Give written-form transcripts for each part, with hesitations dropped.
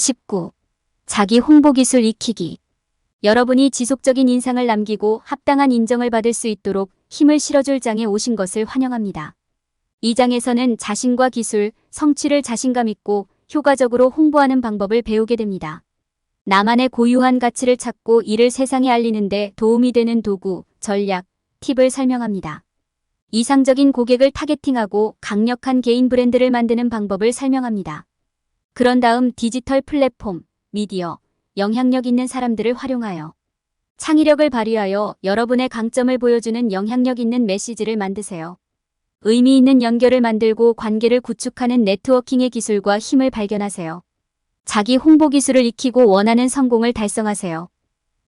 19. 자기 홍보 기술 익히기. 여러분이 지속적인 인상을 남기고 합당한 인정을 받을 수 있도록 힘을 실어줄 장에 오신 것을 환영합니다. 이 장에서는 자신과 기술, 성취를 자신감 있고 효과적으로 홍보하는 방법을 배우게 됩니다. 나만의 고유한 가치를 찾고 이를 세상에 알리는 데 도움이 되는 도구, 전략, 팁을 설명합니다. 이상적인 고객을 타겟팅하고 강력한 개인 브랜드를 만드는 방법을 설명합니다. 그런 다음 디지털 플랫폼, 미디어, 영향력 있는 사람들을 활용하여 창의력을 발휘하여 여러분의 강점을 보여주는 영향력 있는 메시지를 만드세요. 의미 있는 연결을 만들고 관계를 구축하는 네트워킹의 기술과 힘을 발견하세요. 자기 홍보 기술을 익히고 원하는 성공을 달성하세요.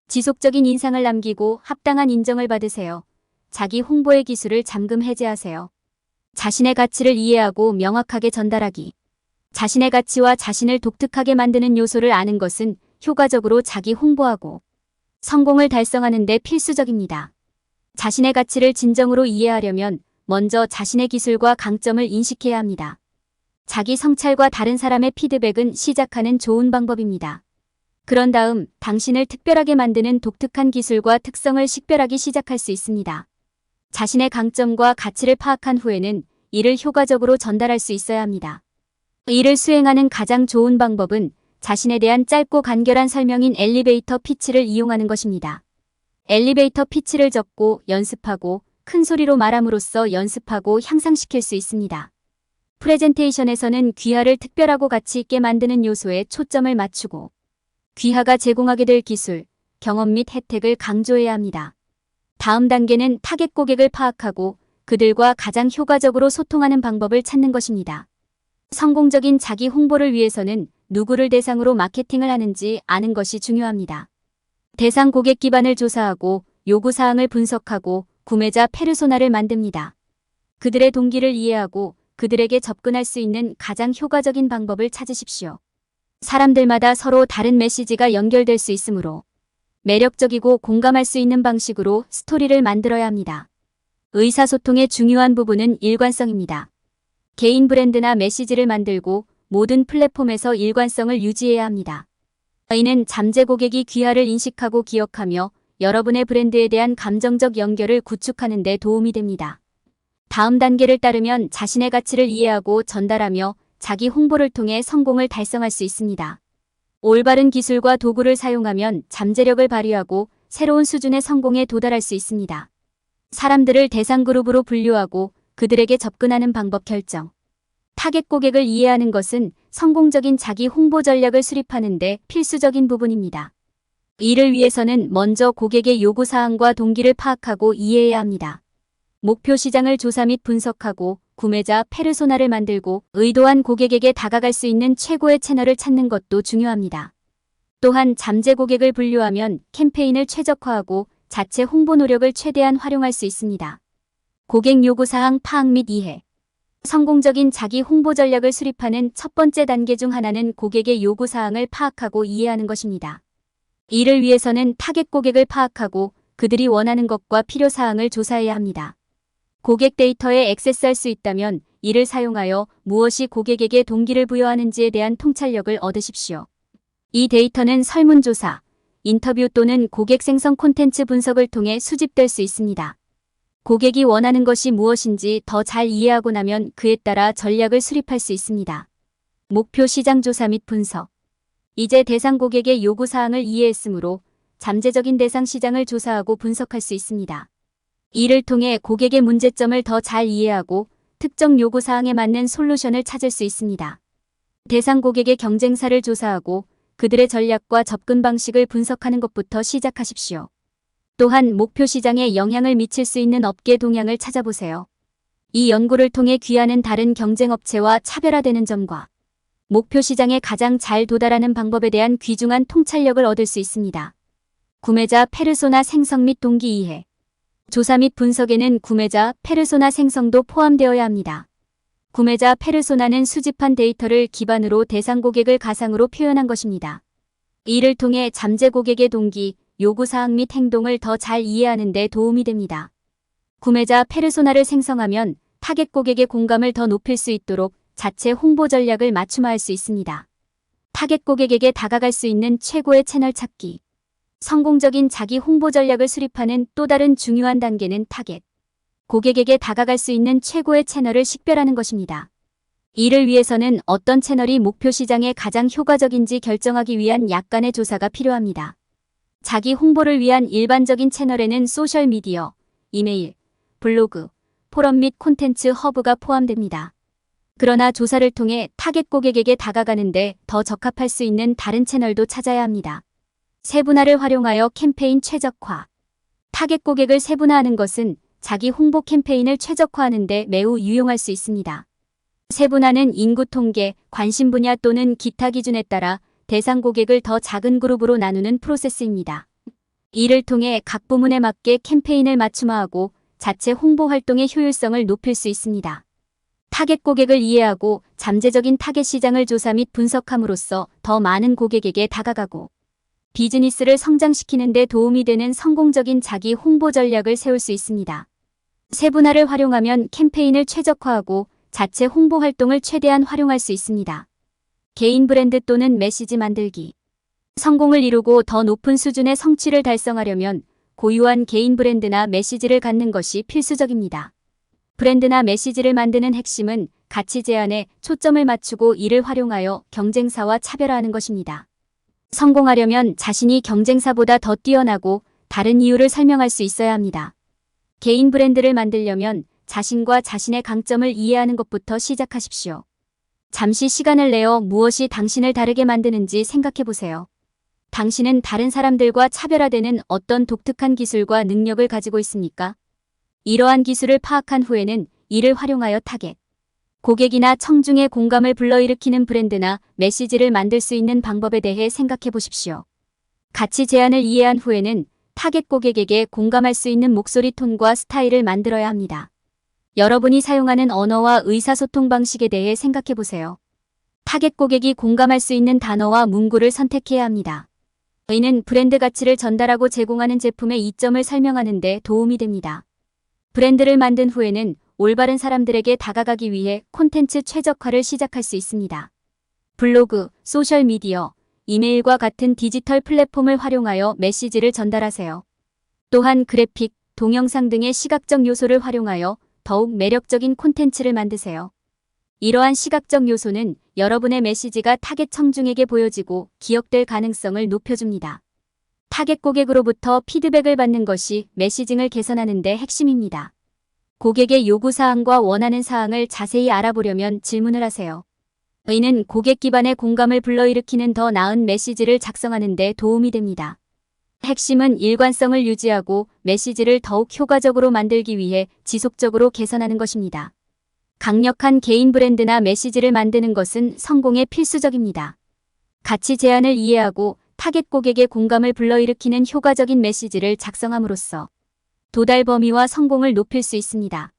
지속적인 인상을 남기고 합당한 인정을 받으세요. 자기 홍보의 기술을 잠금 해제하세요. 자신의 가치를 이해하고 명확하게 전달하기. 자신의 가치와 자신을 독특하게 만드는 요소를 아는 것은 효과적으로 자기 홍보하고 성공을 달성하는 데 필수적입니다. 자신의 가치를 진정으로 이해하려면 먼저 자신의 기술과 강점을 인식해야 합니다. 자기 성찰과 다른 사람의 피드백은 시작하는 좋은 방법입니다. 그런 다음 당신을 특별하게 만드는 독특한 기술과 특성을 식별하기 시작할 수 있습니다. 자신의 강점과 가치를 파악한 후에는 이를 효과적으로 전달할 수 있어야 합니다. 이를 수행하는 가장 좋은 방법은 자신에 대한 짧고 간결한 설명인 엘리베이터 피치를 이용하는 것입니다. 엘리베이터 피치를 적고 연습하고 큰 소리로 말함으로써 연습하고 향상시킬 수 있습니다. 프레젠테이션에서는 귀하를 특별하고 가치 있게 만드는 요소에 초점을 맞추고 귀하가 제공하게 될 기술, 경험 및 혜택을 강조해야 합니다. 다음 단계는 타겟 고객을 파악하고 그들과 가장 효과적으로 소통하는 방법을 찾는 것입니다. 성공적인 자기 홍보를 위해서는 누구를 대상으로 마케팅을 하는지 아는 것이 중요합니다. 대상 고객 기반을 조사하고 요구사항을 분석하고 구매자 페르소나를 만듭니다. 그들의 동기를 이해하고 그들에게 접근할 수 있는 가장 효과적인 방법을 찾으십시오. 사람들마다 서로 다른 메시지가 연결될 수 있으므로 매력적이고 공감할 수 있는 방식으로 스토리를 만들어야 합니다. 의사소통의 중요한 부분은 일관성입니다. 개인 브랜드나 메시지를 만들고 모든 플랫폼에서 일관성을 유지해야 합니다. 이는 잠재 고객이 귀하를 인식하고 기억하며 여러분의 브랜드에 대한 감정적 연결을 구축하는 데 도움이 됩니다. 다음 단계를 따르면 자신의 가치를 이해하고 전달하며 자기 홍보를 통해 성공을 달성할 수 있습니다. 올바른 기술과 도구를 사용하면 잠재력을 발휘하고 새로운 수준의 성공에 도달할 수 있습니다. 사람들을 대상 그룹으로 분류하고 그들에게 접근하는 방법 결정. 타겟 고객을 이해하는 것은 성공적인 자기 홍보 전략을 수립하는 데 필수적인 부분입니다. 이를 위해서는 먼저 고객의 요구사항과 동기를 파악하고 이해해야 합니다. 목표 시장을 조사 및 분석하고 구매자 페르소나를 만들고 의도한 고객에게 다가갈 수 있는 최고의 채널을 찾는 것도 중요합니다. 또한 잠재 고객을 분류하면 캠페인을 최적화하고 자체 홍보 노력을 최대한 활용할 수 있습니다. 고객 요구사항 파악 및 이해. 성공적인 자기 홍보 전략을 수립하는 첫 번째 단계 중 하나는 고객의 요구사항을 파악하고 이해하는 것입니다. 이를 위해서는 타겟 고객을 파악하고 그들이 원하는 것과 필요사항을 조사해야 합니다. 고객 데이터에 액세스할 수 있다면 이를 사용하여 무엇이 고객에게 동기를 부여하는지에 대한 통찰력을 얻으십시오. 이 데이터는 설문조사, 인터뷰 또는 고객 생성 콘텐츠 분석을 통해 수집될 수 있습니다. 고객이 원하는 것이 무엇인지 더 잘 이해하고 나면 그에 따라 전략을 수립할 수 있습니다. 목표 시장 조사 및 분석. 이제 대상 고객의 요구사항을 이해했으므로 잠재적인 대상 시장을 조사하고 분석할 수 있습니다. 이를 통해 고객의 문제점을 더 잘 이해하고 특정 요구사항에 맞는 솔루션을 찾을 수 있습니다. 대상 고객의 경쟁사를 조사하고 그들의 전략과 접근 방식을 분석하는 것부터 시작하십시오. 또한 목표 시장에 영향을 미칠 수 있는 업계 동향을 찾아보세요. 이 연구를 통해 귀하는 다른 경쟁업체와 차별화되는 점과 목표 시장에 가장 잘 도달하는 방법에 대한 귀중한 통찰력을 얻을 수 있습니다. 구매자 페르소나 생성 및 동기 이해. 조사 및 분석에는 구매자 페르소나 생성도 포함되어야 합니다. 구매자 페르소나는 수집한 데이터를 기반으로 대상 고객을 가상으로 표현한 것입니다. 이를 통해 잠재 고객의 동기, 요구사항 및 행동을 더 잘 이해하는 데 도움이 됩니다. 구매자 페르소나를 생성하면 타겟 고객의 공감을 더 높일 수 있도록 자체 홍보 전략을 맞춤화할 수 있습니다. 타겟 고객에게 다가갈 수 있는 최고의 채널 찾기. 성공적인 자기 홍보 전략을 수립하는 또 다른 중요한 단계는 타겟 고객에게 다가갈 수 있는 최고의 채널을 식별하는 것입니다. 이를 위해서는 어떤 채널이 목표 시장에 가장 효과적인지 결정하기 위한 약간의 조사가 필요합니다. 자기 홍보를 위한 일반적인 채널에는 소셜미디어, 이메일, 블로그, 포럼 및 콘텐츠 허브가 포함됩니다. 그러나 조사를 통해 타겟 고객에게 다가가는데 더 적합할 수 있는 다른 채널도 찾아야 합니다. 세분화를 활용하여 캠페인 최적화. 타겟 고객을 세분화하는 것은 자기 홍보 캠페인을 최적화하는 데 매우 유용할 수 있습니다. 세분화는 인구 통계, 관심 분야 또는 기타 기준에 따라 대상 고객을 더 작은 그룹으로 나누는 프로세스입니다. 이를 통해 각 부문에 맞게 캠페인을 맞춤화하고 자체 홍보 활동의 효율성을 높일 수 있습니다. 타겟 고객을 이해하고 잠재적인 타겟 시장을 조사 및 분석함으로써 더 많은 고객에게 다가가고 비즈니스를 성장시키는 데 도움이 되는 성공적인 자기 홍보 전략을 세울 수 있습니다. 세분화를 활용하면 캠페인을 최적화하고 자체 홍보 활동을 최대한 활용할 수 있습니다. 개인 브랜드 또는 메시지 만들기. 성공을 이루고 더 높은 수준의 성취를 달성하려면 고유한 개인 브랜드나 메시지를 갖는 것이 필수적입니다. 브랜드나 메시지를 만드는 핵심은 가치 제안에 초점을 맞추고 이를 활용하여 경쟁사와 차별화하는 것입니다. 성공하려면 자신이 경쟁사보다 더 뛰어나고 다른 이유를 설명할 수 있어야 합니다. 개인 브랜드를 만들려면 자신과 자신의 강점을 이해하는 것부터 시작하십시오. 잠시 시간을 내어 무엇이 당신을 다르게 만드는지 생각해 보세요. 당신은 다른 사람들과 차별화되는 어떤 독특한 기술과 능력을 가지고 있습니까? 이러한 기술을 파악한 후에는 이를 활용하여 타겟 고객이나 청중의 공감을 불러일으키는 브랜드나 메시지를 만들 수 있는 방법에 대해 생각해 보십시오. 가치 제안을 이해한 후에는 타겟 고객에게 공감할 수 있는 목소리 톤과 스타일을 만들어야 합니다. 여러분이 사용하는 언어와 의사소통 방식에 대해 생각해 보세요. 타겟 고객이 공감할 수 있는 단어와 문구를 선택해야 합니다. 이는 브랜드 가치를 전달하고 제공하는 제품의 이점을 설명하는 데 도움이 됩니다. 브랜드를 만든 후에는 올바른 사람들에게 다가가기 위해 콘텐츠 최적화를 시작할 수 있습니다. 블로그, 소셜미디어, 이메일과 같은 디지털 플랫폼을 활용하여 메시지를 전달하세요. 또한 그래픽, 동영상 등의 시각적 요소를 활용하여 더욱 매력적인 콘텐츠를 만드세요. 이러한 시각적 요소는 여러분의 메시지가 타겟 청중에게 보여지고 기억될 가능성을 높여줍니다. 타겟 고객으로부터 피드백을 받는 것이 메시징을 개선하는 데 핵심입니다. 고객의 요구사항과 원하는 사항을 자세히 알아보려면 질문을 하세요. 이는 고객 기반의 공감을 불러일으키는 더 나은 메시지를 작성하는 데 도움이 됩니다. 핵심은 일관성을 유지하고 메시지를 더욱 효과적으로 만들기 위해 지속적으로 개선하는 것입니다. 강력한 개인 브랜드나 메시지를 만드는 것은 성공에 필수적입니다. 가치 제안을 이해하고 타겟 고객의 공감을 불러일으키는 효과적인 메시지를 작성함으로써 도달 범위와 성공을 높일 수 있습니다.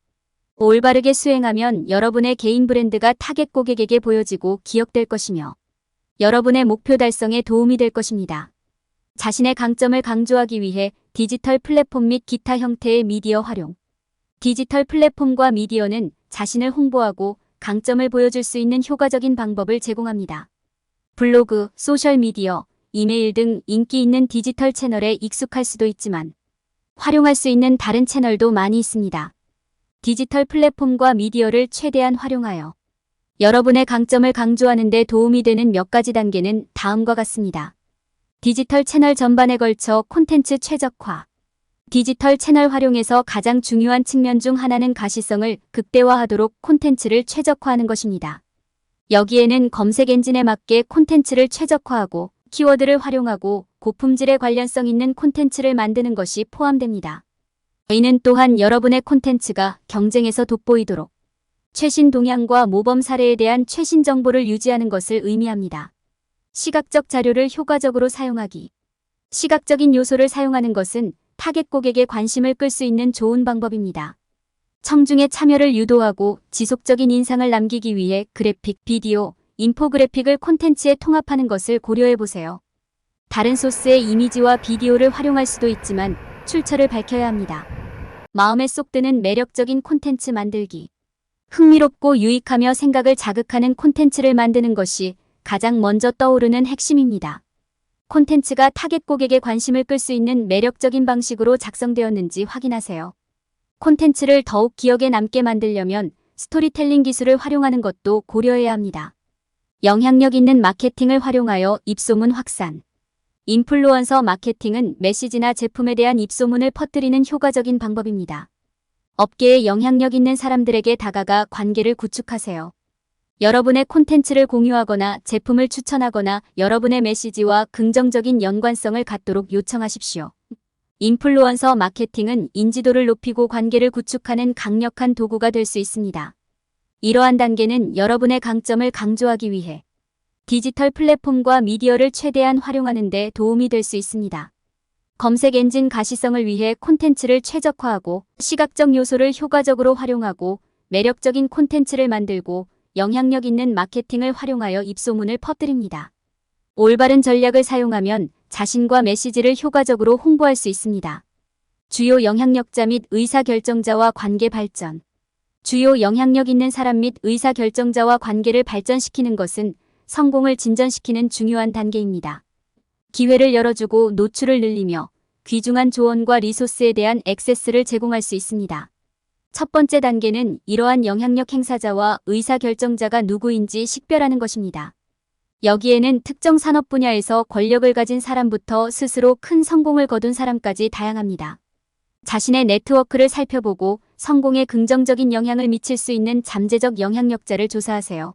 올바르게 수행하면 여러분의 개인 브랜드가 타겟 고객에게 보여지고 기억될 것이며 여러분의 목표 달성에 도움이 될 것입니다. 자신의 강점을 강조하기 위해 디지털 플랫폼 및 기타 형태의 미디어 활용. 디지털 플랫폼과 미디어는 자신을 홍보하고 강점을 보여줄 수 있는 효과적인 방법을 제공합니다. 블로그, 소셜미디어, 이메일 등 인기 있는 디지털 채널에 익숙할 수도 있지만 활용할 수 있는 다른 채널도 많이 있습니다. 디지털 플랫폼과 미디어를 최대한 활용하여 여러분의 강점을 강조하는 데 도움이 되는 몇 가지 단계는 다음과 같습니다. 디지털 채널 전반에 걸쳐 콘텐츠 최적화. 디지털 채널 활용에서 가장 중요한 측면 중 하나는 가시성을 극대화하도록 콘텐츠를 최적화하는 것입니다. 여기에는 검색 엔진에 맞게 콘텐츠를 최적화하고 키워드를 활용하고 고품질의 관련성 있는 콘텐츠를 만드는 것이 포함됩니다. 이는 또한 여러분의 콘텐츠가 경쟁에서 돋보이도록 최신 동향과 모범 사례에 대한 최신 정보를 유지하는 것을 의미합니다. 시각적 자료를 효과적으로 사용하기. 시각적인 요소를 사용하는 것은 타겟 고객의 관심을 끌 수 있는 좋은 방법입니다. 청중의 참여를 유도하고 지속적인 인상을 남기기 위해 그래픽, 비디오, 인포그래픽을 콘텐츠에 통합하는 것을 고려해 보세요. 다른 소스의 이미지와 비디오를 활용할 수도 있지만 출처를 밝혀야 합니다. 마음에 쏙 드는 매력적인 콘텐츠 만들기. 흥미롭고 유익하며 생각을 자극하는 콘텐츠를 만드는 것이 가장 먼저 떠오르는 핵심입니다. 콘텐츠가 타겟 고객의 관심을 끌 수 있는 매력적인 방식으로 작성되었는지 확인하세요. 콘텐츠를 더욱 기억에 남게 만들려면 스토리텔링 기술을 활용하는 것도 고려해야 합니다. 영향력 있는 마케팅을 활용하여 입소문 확산. 인플루언서 마케팅은 메시지나 제품에 대한 입소문을 퍼뜨리는 효과적인 방법입니다. 업계에 영향력 있는 사람들에게 다가가 관계를 구축하세요. 여러분의 콘텐츠를 공유하거나 제품을 추천하거나 여러분의 메시지와 긍정적인 연관성을 갖도록 요청하십시오. 인플루언서 마케팅은 인지도를 높이고 관계를 구축하는 강력한 도구가 될 수 있습니다. 이러한 단계는 여러분의 강점을 강조하기 위해 디지털 플랫폼과 미디어를 최대한 활용하는 데 도움이 될 수 있습니다. 검색 엔진 가시성을 위해 콘텐츠를 최적화하고 시각적 요소를 효과적으로 활용하고 매력적인 콘텐츠를 만들고 영향력 있는 마케팅을 활용하여 입소문을 퍼뜨립니다. 올바른 전략을 사용하면 자신과 메시지를 효과적으로 홍보할 수 있습니다. 주요 영향력자 및 의사결정자와 관계 발전. 주요 영향력 있는 사람 및 의사결정자와 관계를 발전시키는 것은 성공을 진전시키는 중요한 단계입니다. 기회를 열어주고 노출을 늘리며 귀중한 조언과 리소스에 대한 액세스를 제공할 수 있습니다. 첫 번째 단계는 이러한 영향력 행사자와 의사결정자가 누구인지 식별하는 것입니다. 여기에는 특정 산업 분야에서 권력을 가진 사람부터 스스로 큰 성공을 거둔 사람까지 다양합니다. 자신의 네트워크를 살펴보고 성공에 긍정적인 영향을 미칠 수 있는 잠재적 영향력자를 조사하세요.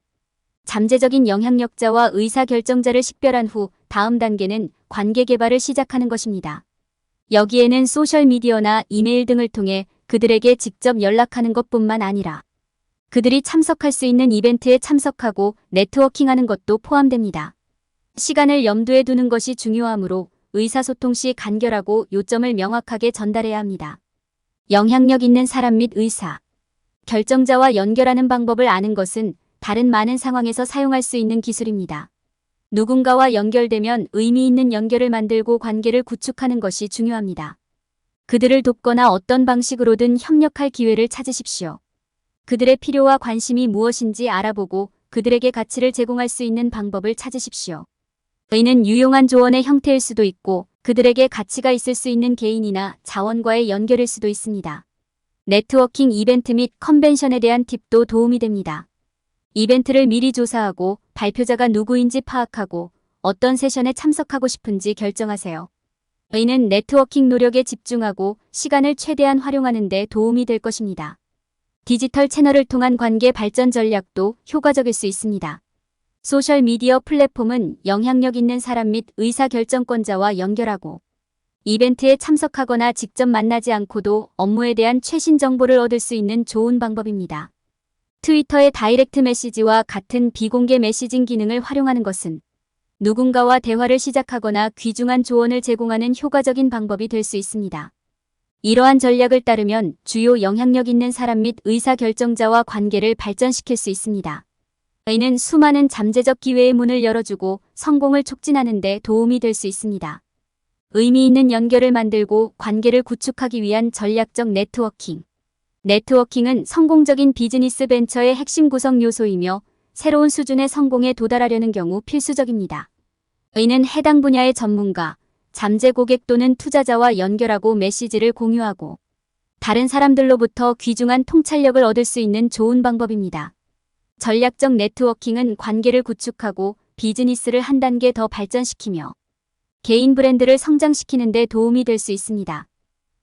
잠재적인 영향력자와 의사결정자를 식별한 후 다음 단계는 관계 개발을 시작하는 것입니다. 여기에는 소셜미디어나 이메일 등을 통해 그들에게 직접 연락하는 것뿐만 아니라 그들이 참석할 수 있는 이벤트에 참석하고 네트워킹하는 것도 포함됩니다. 시간을 염두에 두는 것이 중요하므로 의사소통 시 간결하고 요점을 명확하게 전달해야 합니다. 영향력 있는 사람 및 의사 결정자와 연결하는 방법을 아는 것은 다른 많은 상황에서 사용할 수 있는 기술입니다. 누군가와 연결되면 의미 있는 연결을 만들고 관계를 구축하는 것이 중요합니다. 그들을 돕거나 어떤 방식으로든 협력할 기회를 찾으십시오. 그들의 필요와 관심이 무엇인지 알아보고 그들에게 가치를 제공할 수 있는 방법을 찾으십시오. 이는 유용한 조언의 형태일 수도 있고 그들에게 가치가 있을 수 있는 개인이나 자원과의 연결일 수도 있습니다. 네트워킹 이벤트 및 컨벤션에 대한 팁도 도움이 됩니다. 이벤트를 미리 조사하고 발표자가 누구인지 파악하고 어떤 세션에 참석하고 싶은지 결정하세요. 이는 네트워킹 노력에 집중하고 시간을 최대한 활용하는 데 도움이 될 것입니다. 디지털 채널을 통한 관계 발전 전략도 효과적일 수 있습니다. 소셜미디어 플랫폼은 영향력 있는 사람 및 의사결정권자와 연결하고 이벤트에 참석하거나 직접 만나지 않고도 업무에 대한 최신 정보를 얻을 수 있는 좋은 방법입니다. 트위터의 다이렉트 메시지와 같은 비공개 메시징 기능을 활용하는 것은 누군가와 대화를 시작하거나 귀중한 조언을 제공하는 효과적인 방법이 될 수 있습니다. 이러한 전략을 따르면 주요 영향력 있는 사람 및 의사결정자와 관계를 발전시킬 수 있습니다. 이는 수많은 잠재적 기회의 문을 열어주고 성공을 촉진하는 데 도움이 될 수 있습니다. 의미 있는 연결을 만들고 관계를 구축하기 위한 전략적 네트워킹. 네트워킹은 성공적인 비즈니스 벤처의 핵심 구성 요소이며 새로운 수준의 성공에 도달하려는 경우 필수적입니다. 이는 해당 분야의 전문가, 잠재 고객 또는 투자자와 연결하고 메시지를 공유하고 다른 사람들로부터 귀중한 통찰력을 얻을 수 있는 좋은 방법입니다. 전략적 네트워킹은 관계를 구축하고 비즈니스를 한 단계 더 발전시키며 개인 브랜드를 성장시키는 데 도움이 될 수 있습니다.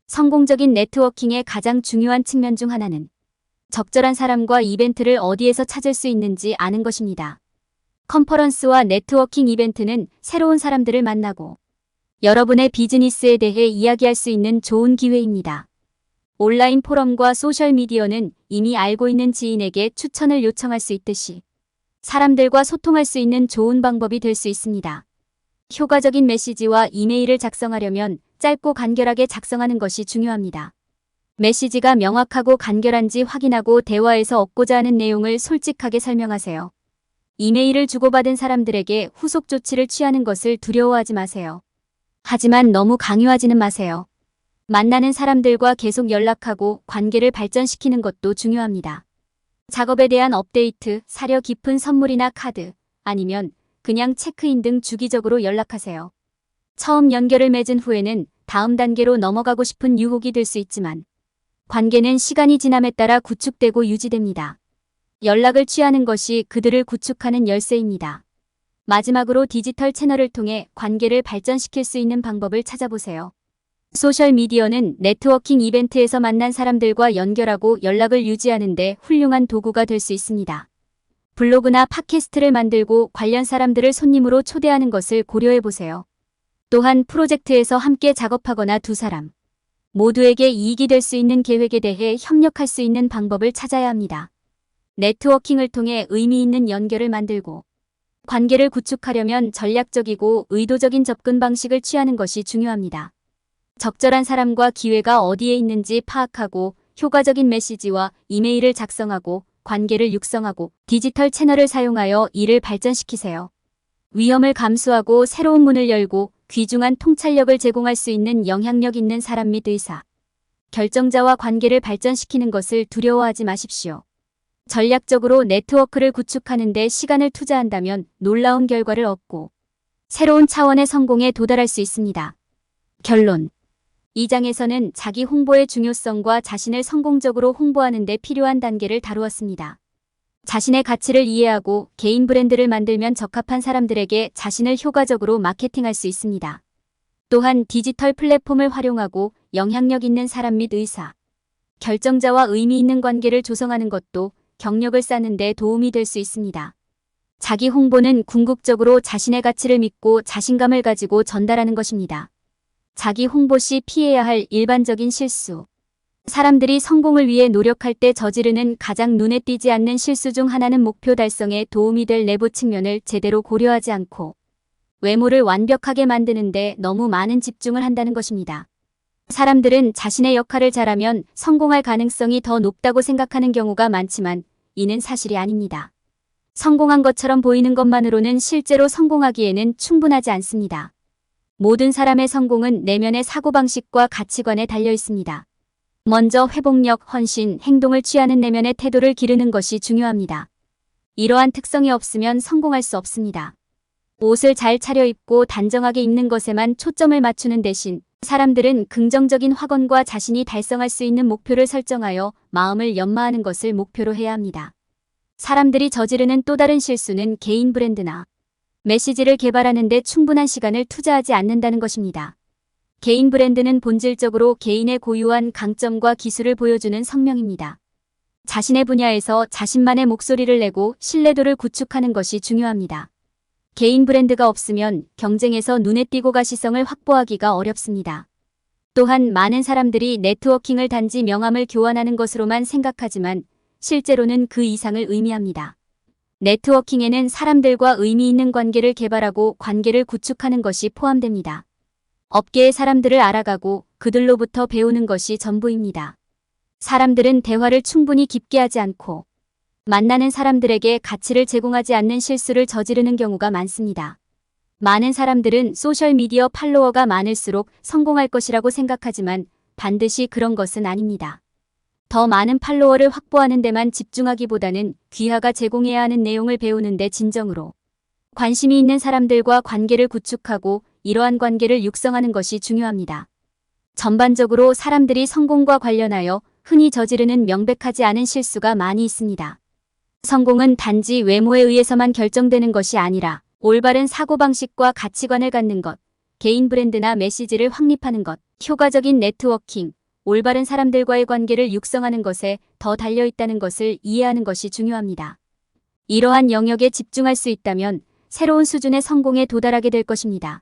성공적인 네트워킹의 가장 중요한 측면 중 하나는 적절한 사람과 이벤트를 어디에서 찾을 수 있는지 아는 것입니다. 컨퍼런스와 네트워킹 이벤트는 새로운 사람들을 만나고 여러분의 비즈니스에 대해 이야기할 수 있는 좋은 기회입니다. 온라인 포럼과 소셜미디어는 이미 알고 있는 지인에게 추천을 요청할 수 있듯이 사람들과 소통할 수 있는 좋은 방법이 될 수 있습니다. 효과적인 메시지와 이메일을 작성하려면 짧고 간결하게 작성하는 것이 중요합니다. 메시지가 명확하고 간결한지 확인하고 대화에서 얻고자 하는 내용을 솔직하게 설명하세요. 이메일을 주고받은 사람들에게 후속 조치를 취하는 것을 두려워하지 마세요. 하지만 너무 강요하지는 마세요. 만나는 사람들과 계속 연락하고 관계를 발전시키는 것도 중요합니다. 작업에 대한 업데이트, 사려 깊은 선물이나 카드, 아니면 그냥 체크인 등 주기적으로 연락하세요. 처음 연결을 맺은 후에는 다음 단계로 넘어가고 싶은 유혹이 들 수 있지만 관계는 시간이 지남에 따라 구축되고 유지됩니다. 연락을 취하는 것이 그들을 구축하는 열쇠입니다. 마지막으로 디지털 채널을 통해 관계를 발전시킬 수 있는 방법을 찾아보세요. 소셜미디어는 네트워킹 이벤트에서 만난 사람들과 연결하고 연락을 유지하는 데 훌륭한 도구가 될 수 있습니다. 블로그나 팟캐스트를 만들고 관련 사람들을 손님으로 초대하는 것을 고려해보세요. 또한 프로젝트에서 함께 작업하거나 두 사람 모두에게 이익이 될 수 있는 계획에 대해 협력할 수 있는 방법을 찾아야 합니다. 네트워킹을 통해 의미 있는 연결을 만들고 관계를 구축하려면 전략적이고 의도적인 접근 방식을 취하는 것이 중요합니다. 적절한 사람과 기회가 어디에 있는지 파악하고 효과적인 메시지와 이메일을 작성하고 관계를 육성하고 디지털 채널을 사용하여 이를 발전시키세요. 위험을 감수하고 새로운 문을 열고 귀중한 통찰력을 제공할 수 있는 영향력 있는 사람 및 의사, 결정자와 관계를 발전시키는 것을 두려워하지 마십시오. 전략적으로 네트워크를 구축하는 데 시간을 투자한다면 놀라운 결과를 얻고 새로운 차원의 성공에 도달할 수 있습니다. 결론. 이 장에서는 자기 홍보의 중요성과 자신을 성공적으로 홍보하는 데 필요한 단계를 다루었습니다. 자신의 가치를 이해하고 개인 브랜드를 만들면 적합한 사람들에게 자신을 효과적으로 마케팅할 수 있습니다. 또한 디지털 플랫폼을 활용하고 영향력 있는 사람 및 의사, 결정자와 의미 있는 관계를 조성하는 것도 경력을 쌓는 데 도움이 될 수 있습니다. 자기 홍보는 궁극적으로 자신의 가치를 믿고 자신감을 가지고 전달하는 것입니다. 자기 홍보 시 피해야 할 일반적인 실수. 사람들이 성공을 위해 노력할 때 저지르는 가장 눈에 띄지 않는 실수 중 하나는 목표 달성에 도움이 될 내부 측면을 제대로 고려하지 않고 외모를 완벽하게 만드는데 너무 많은 집중을 한다는 것입니다. 사람들은 자신의 역할을 잘하면 성공할 가능성이 더 높다고 생각하는 경우가 많지만 이는 사실이 아닙니다. 성공한 것처럼 보이는 것만으로는 실제로 성공하기에는 충분하지 않습니다. 모든 사람의 성공은 내면의 사고방식과 가치관에 달려 있습니다. 먼저 회복력, 헌신, 행동을 취하는 내면의 태도를 기르는 것이 중요합니다. 이러한 특성이 없으면 성공할 수 없습니다. 옷을 잘 차려입고 단정하게 입는 것에만 초점을 맞추는 대신 사람들은 긍정적인 확언과 자신이 달성할 수 있는 목표를 설정하여 마음을 연마하는 것을 목표로 해야 합니다. 사람들이 저지르는 또 다른 실수는 개인 브랜드나 메시지를 개발하는 데 충분한 시간을 투자하지 않는다는 것입니다. 개인 브랜드는 본질적으로 개인의 고유한 강점과 기술을 보여주는 성명입니다. 자신의 분야에서 자신만의 목소리를 내고 신뢰도를 구축하는 것이 중요합니다. 개인 브랜드가 없으면 경쟁에서 눈에 띄고 가시성을 확보하기가 어렵습니다. 또한 많은 사람들이 네트워킹을 단지 명함을 교환하는 것으로만 생각하지만 실제로는 그 이상을 의미합니다. 네트워킹에는 사람들과 의미 있는 관계를 개발하고 관계를 구축하는 것이 포함됩니다. 업계의 사람들을 알아가고 그들로부터 배우는 것이 전부입니다. 사람들은 대화를 충분히 깊게 하지 않고 만나는 사람들에게 가치를 제공하지 않는 실수를 저지르는 경우가 많습니다. 많은 사람들은 소셜미디어 팔로워가 많을수록 성공할 것이라고 생각하지만 반드시 그런 것은 아닙니다. 더 많은 팔로워를 확보하는 데만 집중하기보다는 귀하가 제공해야 하는 내용을 배우는 데 진정으로 관심이 있는 사람들과 관계를 구축하고 이러한 관계를 육성하는 것이 중요합니다. 전반적으로 사람들이 성공과 관련하여 흔히 저지르는 명백하지 않은 실수가 많이 있습니다. 성공은 단지 외모에 의해서만 결정되는 것이 아니라 올바른 사고방식과 가치관을 갖는 것, 개인 브랜드나 메시지를 확립하는 것, 효과적인 네트워킹, 올바른 사람들과의 관계를 육성하는 것에 더 달려있다는 것을 이해하는 것이 중요합니다. 이러한 영역에 집중할 수 있다면 새로운 수준의 성공에 도달하게 될 것입니다.